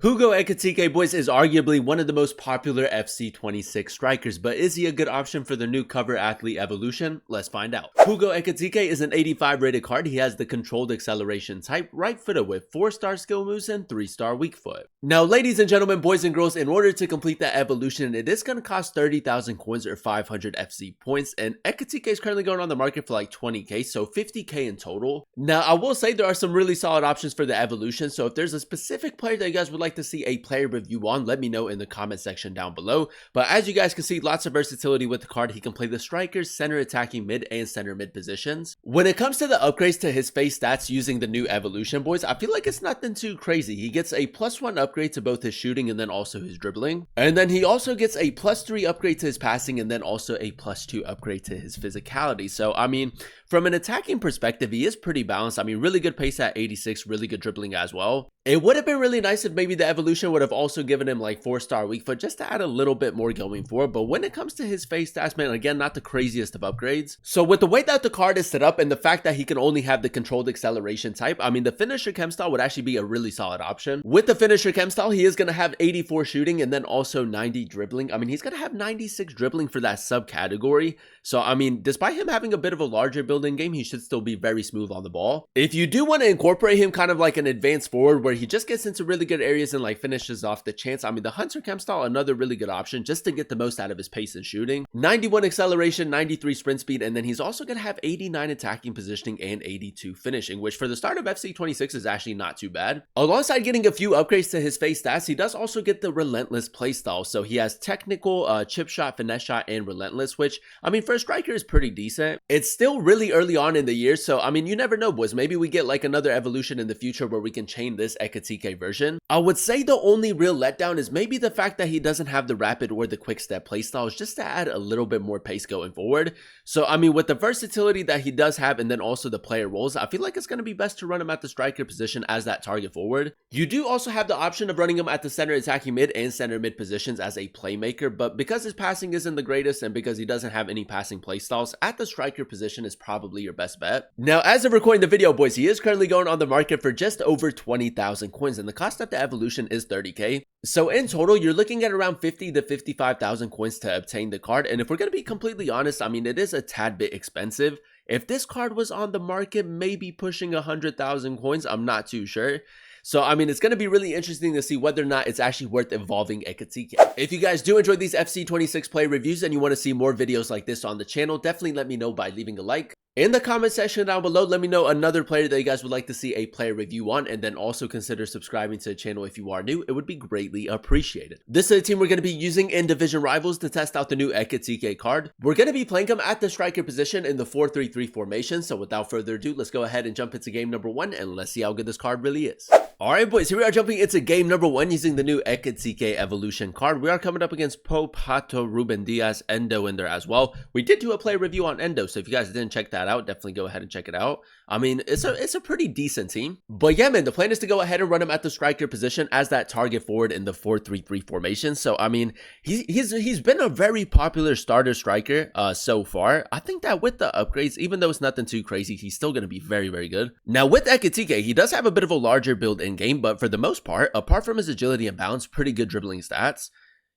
Hugo Ekitike, boys, is arguably one of the most popular FC26 strikers, but is he a good option for the new cover Athlete Evolution? Let's find out. Hugo Ekitike is an 85 rated card. He has the controlled acceleration type, right footed with 4-star skill moves and 3-star weak foot. Now, ladies and gentlemen, boys and girls, in order to complete that evolution, it is going to cost 30,000 coins or 500 FC points, and Ekitike is currently going on the market for like 20k, so 50k in total. Now, I will say there are some really solid options for the evolution, so if there's a specific player that you guys would like to see a player review on, let me know in the comment section down below. But as you guys can see, lots of versatility with the card. He can play the strikers, center attacking mid, and center mid positions. When it comes to the upgrades to his face stats using the new evolution, boys, I feel like it's nothing too crazy. He gets a +1 upgrade to both his shooting and then also his dribbling, and then he also gets a +3 upgrade to his passing and then also a +2 upgrade to his physicality. So I mean, from an attacking perspective, he is pretty balanced. I mean, really good pace at 86, really good dribbling as well. It would have been really nice if maybe the evolution would have also given him like 4-star weak foot just to add a little bit more going forward. But when it comes to his face stats, man, again, not the craziest of upgrades. So with the way that the card is set up and the fact that he can only have the controlled acceleration type, I mean, the finisher chem style would actually be a really solid option. With the finisher chem style, he is going to have 84 shooting and then also 90 dribbling. I mean, he's going to have 96 dribbling for that subcategory. So, I mean, despite him having a bit of a larger build in game, he should still be very smooth on the ball. If you do want to incorporate him kind of like an advanced forward where he just gets into really good areas and like finishes off the chance, I mean, the Hunter chem style, another really good option just to get the most out of his pace and shooting. 91 acceleration, 93 sprint speed, and then he's also going to have 89 attacking positioning and 82 finishing, which for the start of FC26 is actually not too bad. Alongside getting a few upgrades to his face stats, he does also get the relentless playstyle. So he has technical, chip shot, finesse shot, and relentless, which, I mean, for a striker is pretty decent. It's still really early on in the year, so I mean, you never know, boys. Maybe we get like another evolution in the future where we can chain this Ekitike version. I would say the only real letdown is maybe the fact that he doesn't have the rapid or the quick step playstyles, just to add a little bit more pace going forward. So I mean, with the versatility that he does have and then also the player roles, I feel like it's going to be best to run him at the striker position as that target forward. You do also have the option of running him at the center attacking mid and center mid positions as a playmaker, but because his passing isn't the greatest and because he doesn't have any passing playstyles, at the striker position is probably your best bet. Now, as of recording the video, boys, he is currently going on the market for just over 20,000 coins, and the cost of the evolution is 30k. So in total, you're looking at around 50 to 55,000 coins to obtain the card. And if we're going to be completely honest, I mean, it is a tad bit expensive. If this card was on the market, maybe pushing 100,000 coins, I'm not too sure. So, I mean, it's going to be really interesting to see whether or not it's actually worth evolving Ekitike. If you guys do enjoy these FC26 play reviews and you want to see more videos like this on the channel, definitely let me know by leaving a like. In the comment section down below, let me know another player that you guys would like to see a player review on, and then also consider subscribing to the channel if you are new. It would be greatly appreciated. This is the team we're going to be using in Division Rivals to test out the new Ekitike card. We're going to be playing him at the striker position in the 4-3-3 formation. So without further ado, let's go ahead and jump into game number 1 and let's see how good this card really is. Alright, boys, here we are jumping into game number 1 using the new Ekitike Evolution card. We are coming up against Pope, Hato, Ruben Diaz, Endo in there as well. We did do a play review on Endo, so if you guys didn't check that out, definitely go ahead and check it out. I mean, it's a pretty decent team. But yeah, man, the plan is to go ahead and run him at the striker position as that target forward in the 4-3-3 formation. So, I mean, he's been a very popular starter striker so far. I think that with the upgrades, even though it's nothing too crazy, he's still going to be very, very good. Now, with Ekitike, he does have a bit of a larger build in game, but for the most part, apart from his agility and balance, pretty good dribbling stats.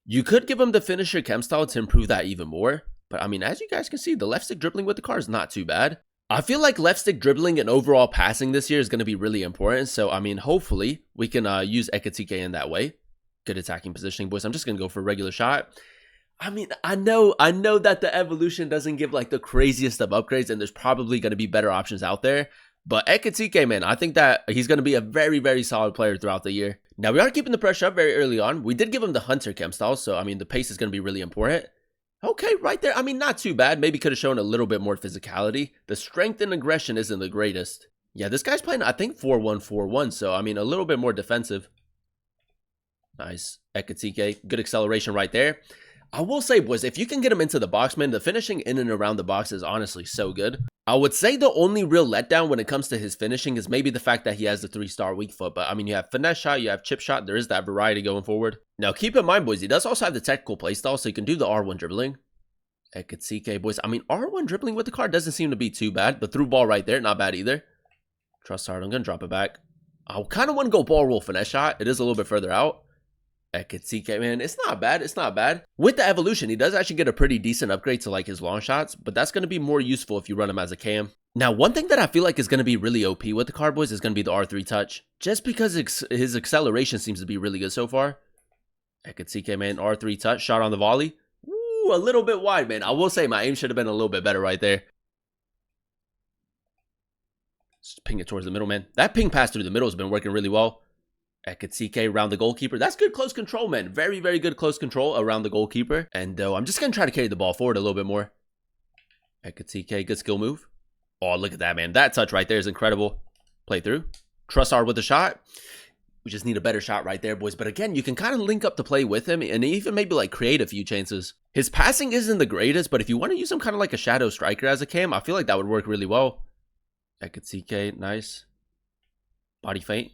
You could give him the finisher chem style to improve that even more. But I mean, as you guys can see, the left stick dribbling with the card is not too bad. I feel like left stick dribbling and overall passing this year is going to be really important. So, I mean, hopefully we can use Ekitike in that way. Good attacking positioning, boys. I'm just going to go for a regular shot. I mean, I know that the evolution doesn't give like the craziest of upgrades and there's probably going to be better options out there. But Ekitike, man, I think that he's going to be a very, very solid player throughout the year. Now, we are keeping the pressure up very early on. We did give him the Hunter chem style. So, I mean, the pace is going to be really important. Okay, right there. I mean, not too bad. Maybe could have shown a little bit more physicality. The strength and aggression isn't the greatest. Yeah, this guy's playing, I think, 4-1-4-1. So, I mean, a little bit more defensive. Nice. Ekitike. Good acceleration right there. I will say, boys, if you can get him into the box, man, the finishing in and around the box is honestly so good. I would say the only real letdown when it comes to his finishing is maybe the fact that he has the 3-star weak foot. But I mean, you have finesse shot, you have chip shot. There is that variety going forward. Now, keep in mind, boys, he does also have the technical playstyle, so you can do the R1 dribbling. Ekitike, boys. I mean, R1 dribbling with the card doesn't seem to be too bad. The through ball right there, not bad either. Trust hard. I'm going to drop it back. I kind of want to go ball roll finesse shot. It is a little bit further out. Ekitike, man, it's not bad. It's not bad. With the evolution, he does actually get a pretty decent upgrade to like his long shots, but that's going to be more useful if you run him as a cam. Now, one thing that I feel like is going to be really OP with the card, boys, is going to be the R3 touch. Just because his acceleration seems to be really good so far. Ekitike, man, R3 touch, shot on the volley. Ooh, a little bit wide, man. I will say my aim should have been a little bit better right there. Just ping it towards the middle, man. That ping pass through the middle has been working really well. Ekitike around the goalkeeper. That's good close control, man. Very, very good close control around the goalkeeper. And I'm just going to try to carry the ball forward a little bit more. Ekitike, good skill move. Oh, look at that, man. That touch right there is incredible. Play through. Trussard with the shot. We just need a better shot right there, boys. But again, you can kind of link up the play with him and even maybe like create a few chances. His passing isn't the greatest, but if you want to use him kind of like a shadow striker as a cam, I feel like that would work really well. Ekitike, nice. Body feint.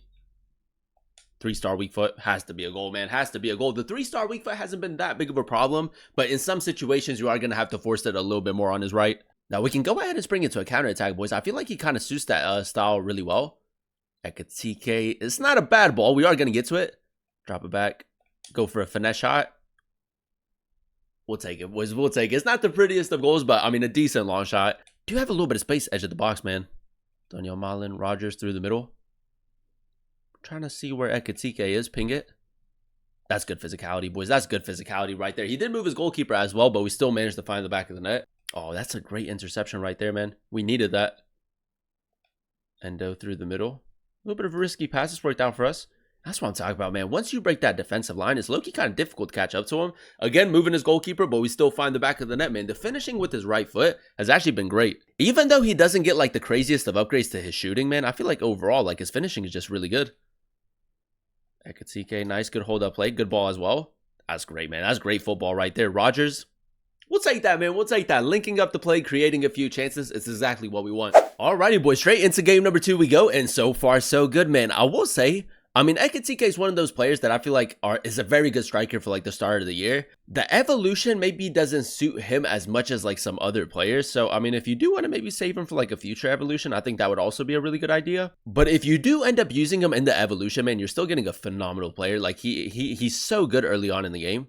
3-star weak foot. Has to be a goal, man. Has to be a goal. The 3-star weak foot hasn't been that big of a problem, but in some situations, you are going to have to force it a little bit more on his right. Now, we can go ahead and spring into a counter attack, boys. I feel like he kind of suits that style really well. Ekitike. It's not a bad ball. We are going to get to it. Drop it back. Go for a finesse shot. We'll take it, boys. We'll take it. It's not the prettiest of goals, but, I mean, a decent long shot. Do have a little bit of space edge of the box, man. Daniel Malin, Rogers through the middle. Trying to see where Ekitike is. Ping it. That's good physicality, boys. That's good physicality right there. He did move his goalkeeper as well, but we still managed to find the back of the net. Oh, that's a great interception right there, man. We needed that. Endo through the middle. A little bit of a risky passes worked out for us. That's what I'm talking about, man. Once you break that defensive line, it's low-key kind of difficult to catch up to him. Again, moving his goalkeeper, but we still find the back of the net, man. The finishing with his right foot has actually been great. Even though he doesn't get, like, the craziest of upgrades to his shooting, man, I feel like overall, like, his finishing is just really good. Ekitike, nice, good hold-up play. Good ball as well. That's great, man. That's great football right there. Rogers. We'll take that, man. We'll take that. Linking up the play, creating a few chances. It's exactly what we want. Alrighty, boys. Straight into game number 2 we go. And so far, so good, man. I will say, I mean, Ekitike is one of those players that I feel like is a very good striker for like the start of the year. The evolution maybe doesn't suit him as much as like some other players. So, I mean, if you do want to maybe save him for like a future evolution, I think that would also be a really good idea. But if you do end up using him in the evolution, man, you're still getting a phenomenal player. Like he's so good early on in the game.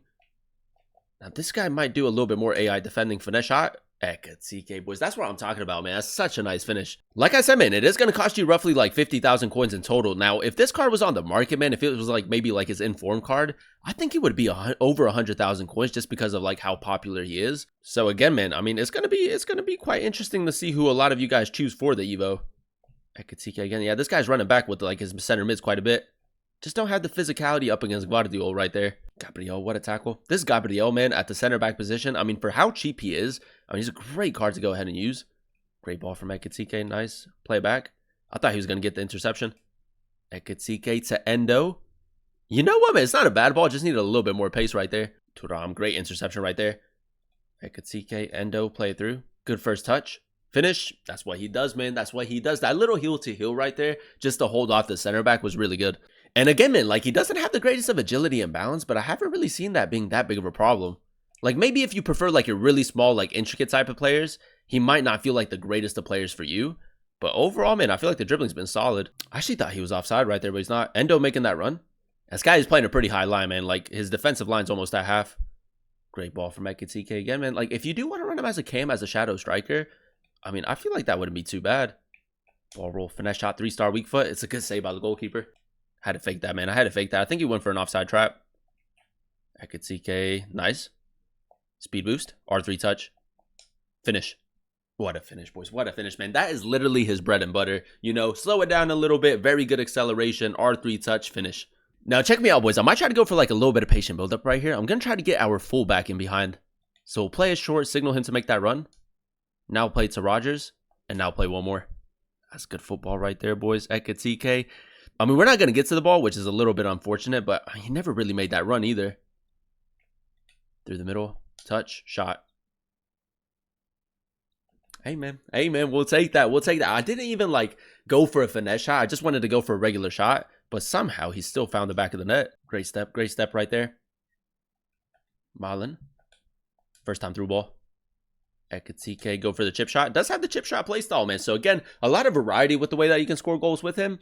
Now, this guy might do a little bit more AI defending. Finesse shot. Ekitike, boys. That's what I'm talking about, man. That's such a nice finish. Like I said, man, it is going to cost you roughly like 50,000 coins in total. Now, if this card was on the market, man, if it was like maybe like his inform card, I think it would be over 100,000 coins just because of like how popular he is. So again, man, I mean, it's going to be quite interesting to see who a lot of you guys choose for the Evo. Ekitike again. Yeah, this guy's running back with like his center mids quite a bit. Just don't have the physicality up against Guardiola right there. Gabriel, what a tackle. This Gabriel, man, at the center back position. I mean, for how cheap he is, I mean, he's a great card to go ahead and use. Great ball from Ekitike. Nice. Play back. I thought he was going to get the interception. Ekitike to Endo. You know what, man? It's not a bad ball. Just needed a little bit more pace right there. Turam, great interception right there. Ekitike, Endo, play it through. Good first touch. Finish. That's what he does, man. That's what he does. That little heel to heel right there, just to hold off the center back, was really good. And again, man, like he doesn't have the greatest of agility and balance, but I haven't really seen that being that big of a problem. Like maybe if you prefer like a really small, like intricate type of players, he might not feel like the greatest of players for you. But overall, man, I feel like the dribbling's been solid. I actually thought he was offside right there, but he's not. Endo making that run. This guy is playing a pretty high line, man. Like his defensive line's almost at half. Great ball from Ekitike again, man. Like if you do want to run him as a cam, as a shadow striker, I mean, I feel like that wouldn't be too bad. Ball roll, finesse shot, 3-star weak foot. It's a good save by the goalkeeper. Had to fake that, man. I had to fake that. I think he went for an offside trap. Ekitike, nice. Speed boost, R3 touch. Finish. What a finish, boys. What a finish, man. That is literally his bread and butter. You know, slow it down a little bit. Very good acceleration. R3 touch, finish. Now, check me out, boys. I might try to go for like a little bit of patient build-up right here. I'm going to try to get our fullback in behind. So we'll play it short, signal him to make that run. Now play to Rogers. And now play one more. That's good football right there, boys. Ekitike. I mean, we're not going to get to the ball, which is a little bit unfortunate, but he never really made that run either. Through the middle. Touch. Shot. Hey, man. Hey, man. We'll take that. We'll take that. I didn't even, like, go for a finesse shot. I just wanted to go for a regular shot, but somehow he still found the back of the net. Great step. Great step right there. Malin. First time through ball. Ekitike, go for the chip shot. Does have the chip shot play style, man. So again, a lot of variety with the way that you can score goals with him.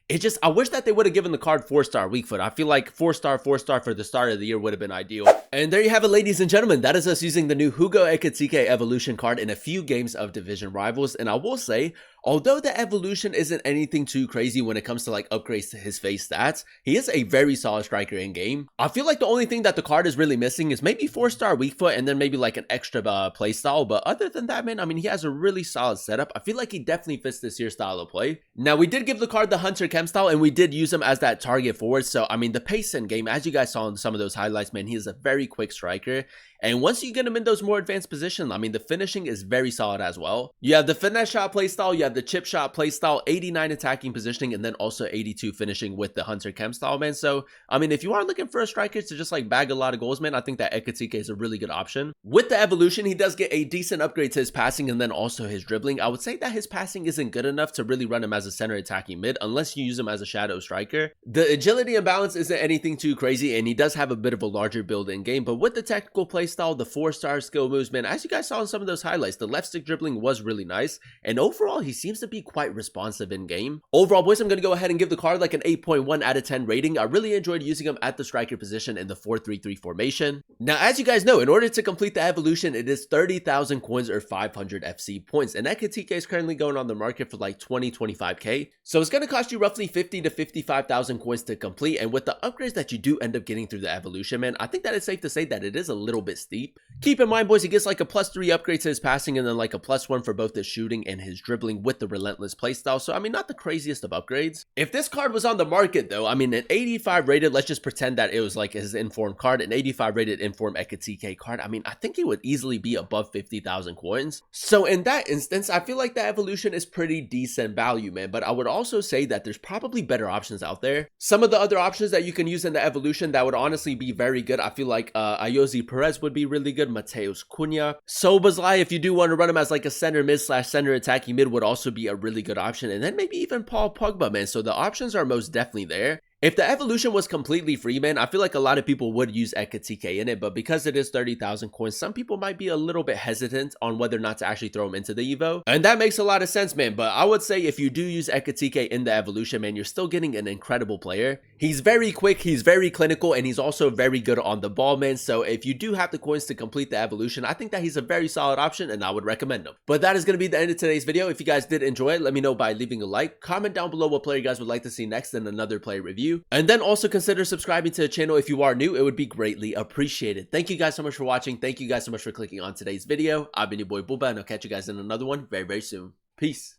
It just, I wish that they would have given the card 4-star weak foot. I feel like 4-star, 4-star for the start of the year would have been ideal. And there you have it, ladies and gentlemen. That is us using the new Hugo Ekitike Evolution card in a few games of Division Rivals. And I will say, although the evolution isn't anything too crazy when it comes to like upgrades to his face stats, he is a very solid striker in game. I feel like the only thing that the card is really missing is maybe 4-star weak foot and then maybe like an extra playstyle. But other than that, man, I mean, he has a really solid setup. I feel like he definitely fits this year's style of play. Now, we did give the card the Hunter Chem style and we did use him as that target forward. So, I mean, the pace in game, as you guys saw in some of those highlights, man, he is a very quick striker. And once you get him in those more advanced positions, I mean, the finishing is very solid as well. You have the finesse shot playstyle, you have the chip shot playstyle, 89 attacking positioning, and then also 82 finishing with the Hunter Chem style, man. So, I mean, if you are looking for a striker to just like bag a lot of goals, man, I think that Ekitike is a really good option. With the evolution, he does get a decent upgrade to his passing and then also his dribbling. I would say that his passing isn't good enough to really run him as a center attacking mid unless you use him as a shadow striker. The agility and balance isn't anything too crazy, and he does have a bit of a larger build in game, but with the technical playstyle, the 4-star skill moves, man, as you guys saw in some of those highlights, the left stick dribbling was really nice, and overall he seems to be quite responsive in game. Overall, boys, I'm going to go ahead and give the card like an 8.1 out of 10 rating. I really enjoyed using him at the striker position in the 4-3-3 formation. Now, as you guys know, in order to complete the evolution, it is 30,000 coins or 500 FC points, and Ekitike is currently going on the market for like 20-25k, so it's going to cost you roughly 50 to 55,000 coins to complete. And with the upgrades that you do end up getting through the evolution, man, I think that it's safe to say that it is a little bit steep. Keep in mind, boys, he gets like a +3 upgrade to his passing and then like a +1 for both his shooting and his dribbling with the relentless playstyle. So, I mean, not the craziest of upgrades. If this card was on the market, though, I mean, an 85 rated, let's just pretend that it was like his informed card, an 85 rated informed Ekitike card, I mean, I think it would easily be above 50,000 coins. So, in that instance, I feel like the evolution is pretty decent value, man. But I would also say that there's probably better options out there. Some of the other options that you can use in the evolution that would honestly be very good, I feel like Ayoze Perez would be really good, Mateus Cunha. Szoboszlai, if you do want to run him as like a center mid / center attacking mid, would also be a really good option. And then maybe even Paul Pogba, man. So the options are most definitely there. If the evolution was completely free, man, I feel like a lot of people would use Ekitike in it, but because it is 30,000 coins, some people might be a little bit hesitant on whether or not to actually throw him into the Evo. And that makes a lot of sense, man, but I would say if you do use Ekitike in the evolution, man, you're still getting an incredible player. He's very quick, he's very clinical, and he's also very good on the ball, man. So if you do have the coins to complete the evolution, I think that he's a very solid option, and I would recommend him. But that is going to be the end of today's video. If you guys did enjoy it, let me know by leaving a like. Comment down below what player you guys would like to see next in another player review. And then also consider subscribing to the channel if you are new. It would be greatly appreciated. Thank you guys so much for watching. Thank you guys so much for clicking on today's video. I've been your boy Bulba, and I'll catch you guys in another one very, very soon. Peace.